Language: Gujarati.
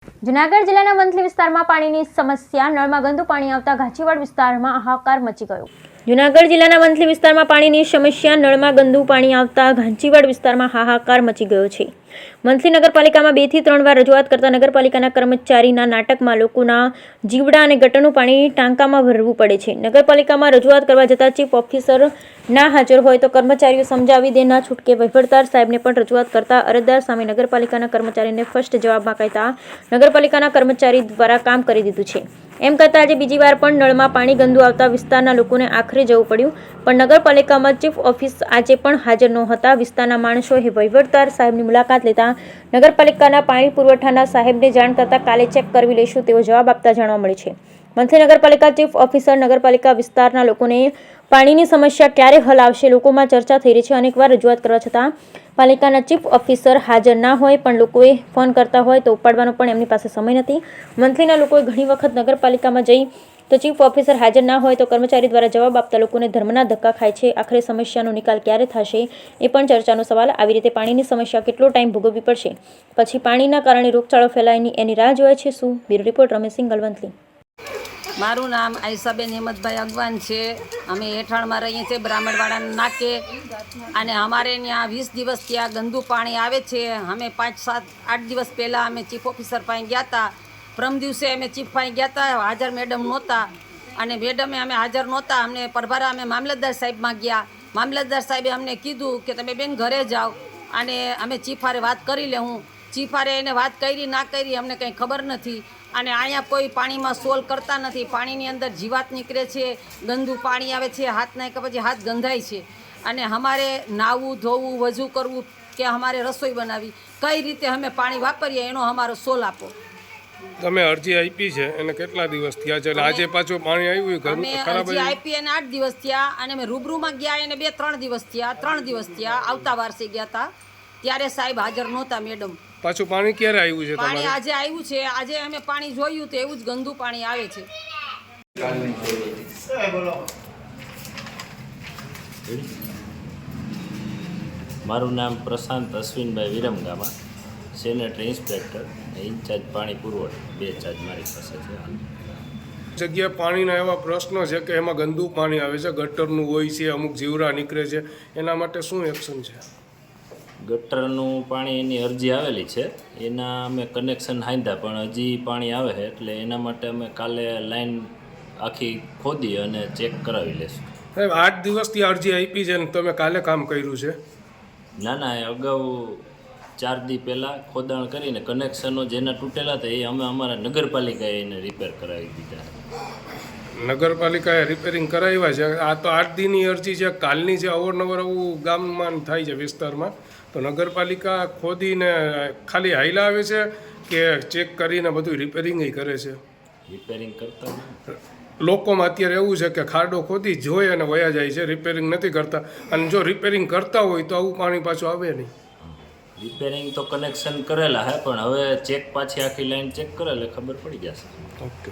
જૂનાગઢ જિલ્લાના વંથલી વિસ્તારમાં પાણીની સમસ્યા. નળમાં ગંદુ પાણી આવતા ઘાંચીવાડ વિસ્તારમાં હાહાકાર મચી ગયો. જૂનાગઢ જિલ્લાના વંથલી વિસ્તારમાં પાણીની સમસ્યા. નળમાં ગંદુ પાણી આવતા ઘાંચીવાડ વિસ્તારમાં હાહાકાર મચી ગયો છે. વંથલી નગરપાલિકામાં 2 થી 3 વાર રજૂઆત કરતા નગરપાલિકાના કર્મચારીના નાટકમાં લોકોના જીવડા અને ગટરનું પાણી ટાંકામાં ભરવું પડે છે. નગરપાલિકામાં રજૂઆત કરવા જતાં ચીફ ઓફિસર ના હાજર હોય તો કર્મચારીઓ સમજાવી દે ના છૂટકે. વહીવટદાર સાહેબને પણ રજૂઆત કરતા અરજદાર સામે નગરપાલિકાના કર્મચારીને ફર્સ્ટ જવાબમાં કહેતા નગરપાલિકાના કર્મચારી દ્વારા કામ કરી દીધું છે. એમ કહેતા આજે બીજી વાર પણ નળમાં પાણી ગંદુ આવતા વિસ્તારના લોકોને આખરે જવું પડ્યું. પણ નગરપાલિકામાં ચીફ ઓફિસ આજે પણ હાજર નહોતા. વિસ્તારના માણસોએ વહીવટદાર સાહેબની મુલાકાત લેતા નગરપાલિકાના પાણી પુરવઠાના સાહેબને જાણ કરતા કાલે ચેક કરવી લઈશું તેવો જવાબ આપતા જાણવા મળે છે. વંથલી નગરપાલિકા ચીફ ઓફિસર નગરપાલિકા વિસ્તારના લોકોને પાણીની સમસ્યા ક્યારે હલ આવશે લોકોમાં ચર્ચા થઈ રહી છે. અનેકવાર રજૂઆત કરવા છતાં પાલિકાના ચીફ ઓફિસર હાજર ના હોય પણ લોકોએ ફોન કરતા હોય તો ઉપાડવાનો પણ એમની પાસે સમય નથી. વંથલીના લોકોએ ઘણી વખત નગરપાલિકામાં જઈ તો ચીફ ઓફિસર હાજર ના હોય તો કર્મચારી દ્વારા જવાબ આપતા લોકોને ધર્મના ધક્કા ખાય છે. આખરે સમસ્યાનો નિકાલ ક્યારે થશે એ પણ ચર્ચાનો સવાલ. આવી રીતે પાણીની સમસ્યા કેટલો ટાઈમ ભોગવવી પડશે પછી પાણીના કારણે રોગચાળો ફેલાયની એની રાહ જોવાય છે શું? Bureau report Ramesh Singhal, Vanthali. મારું નામ આયસાબેન હિંમતભાઈ અગવાન છે. અમે હેઠાણમાં રહીએ છીએ બ્રાહ્મણવાડાના નાકે અને અમારે ત્યાં 20 દિવસ ત્યાં ગંદુ પાણી આવે છે. અમે 5, 7, 8 દિવસ પહેલાં અમે ચીફ ઓફિસર પાસે ગયા હતા. પ્રમ દિવસે અમે ચીફ પાસે ગયા હતા. હાજર મેડમ નહોતા અને મેડમે અમે હાજર નહોતા. અમને પરભારા અમે મામલતદાર સાહેબમાં ગયા. મામલતદાર સાહેબે અમને કીધું કે તમે બેન ઘરે જાઓ અને અમે ચીફ હારે વાત કરી લેવું. ચીફ હારે એને વાત કરી ના કરી અમને કંઈ ખબર નથી. અને અહીંયા કોઈ પાણીમાં સોલ્વ કરતા નથી. પાણીની અંદર જીવાત નીકળે છે, ગંદુ પાણી આવે છે, હાથ નાખ્યા પછી હાથ ગંધાય છે. અને અમારે નાહવું, ધોવું, વજૂ કરવું કે અમારે રસોઈ બનાવી કઈ રીતે અમે પાણી વાપરીએ એનો અમારો સોલ આપો. તમે અરજી આપી છે એને કેટલા દિવસ થયા છે? આજે પાછું પાણી આવ્યું? અમે અરજી આપી એને 8 દિવસ થયા અને અમે રૂબરૂમાં ગયા એને 2-3 દિવસ થયા. 3 દિવસ થયા. આવતા વારસે ગયા હતા ત્યારે સાહેબ હાજર નહોતા. મેડમ પાછું પાણી ક્યારે આવ્યું છે? પાણી આજે આવ્યું છે. આજે અમે પાણી જોયું તો એવું જ ગંદુ પાણી આવે છે. મારું નામ પ્રશાંત અશ્વિનભાઈ વિરમગામા, સેનેટરી ઇન્સ્પેક્ટર, ઇન્ચાર્જ પાણી પુરવઠો. 2 ચાર્જ મારી પાસે છે. જગ્યાએ પાણીના એવા પ્રશ્નો છે કે એમાં ગંદુ પાણી આવે છે, ગટરનું હોય છે, અમુક જીવડા નીકળે છે, એના માટે શું એક્શન છે? ગટરનું પાણી એની અરજી આવેલી છે, એના અમે કનેક્શન હાંધ્યા પણ હજી પાણી આવે છે એટલે એના માટે અમે કાલે લાઈન આખી ખોદી અને ચેક કરાવી લઈશું. સાહેબ 8 દિવસથી અરજી આપી છે ને તમે કાલે કામ કર્યું છે? ના ના, અગાઉ 4 દી પહેલાં ખોદાણ કરીને કનેક્શનો જેના તૂટેલા હતા એ અમે અમારા નગરપાલિકાએ એને રિપેર કરાવી દીધા. નગરપાલિકાએ રિપેરિંગ કરાવ્યા છે. આ તો 8 દીની અરજી છે, કાલની છે. અવારનવાર આવું ગામમાં થાય છે વિસ્તારમાં. તો નગરપાલિકા ખોદીને ખાલી હાઈલા આવે છે કે ચેક કરીને બધું રિપેરિંગ કરે છે? રિપેરિંગ કરતા લોકોમાં અત્યારે એવું છે કે ખાડો ખોદી જોઈ અને વયા જાય છે, રિપેરિંગ નથી કરતા. અને જો રિપેરિંગ કરતા હોય તો આવું પાણી પાછું આવે નહીં. રિપેરિંગ તો કનેક્શન કરેલા હે પણ હવે ચેક પાછી આખી લાઈન ચેક કરે એટલે ખબર પડી જશે. ઓકે.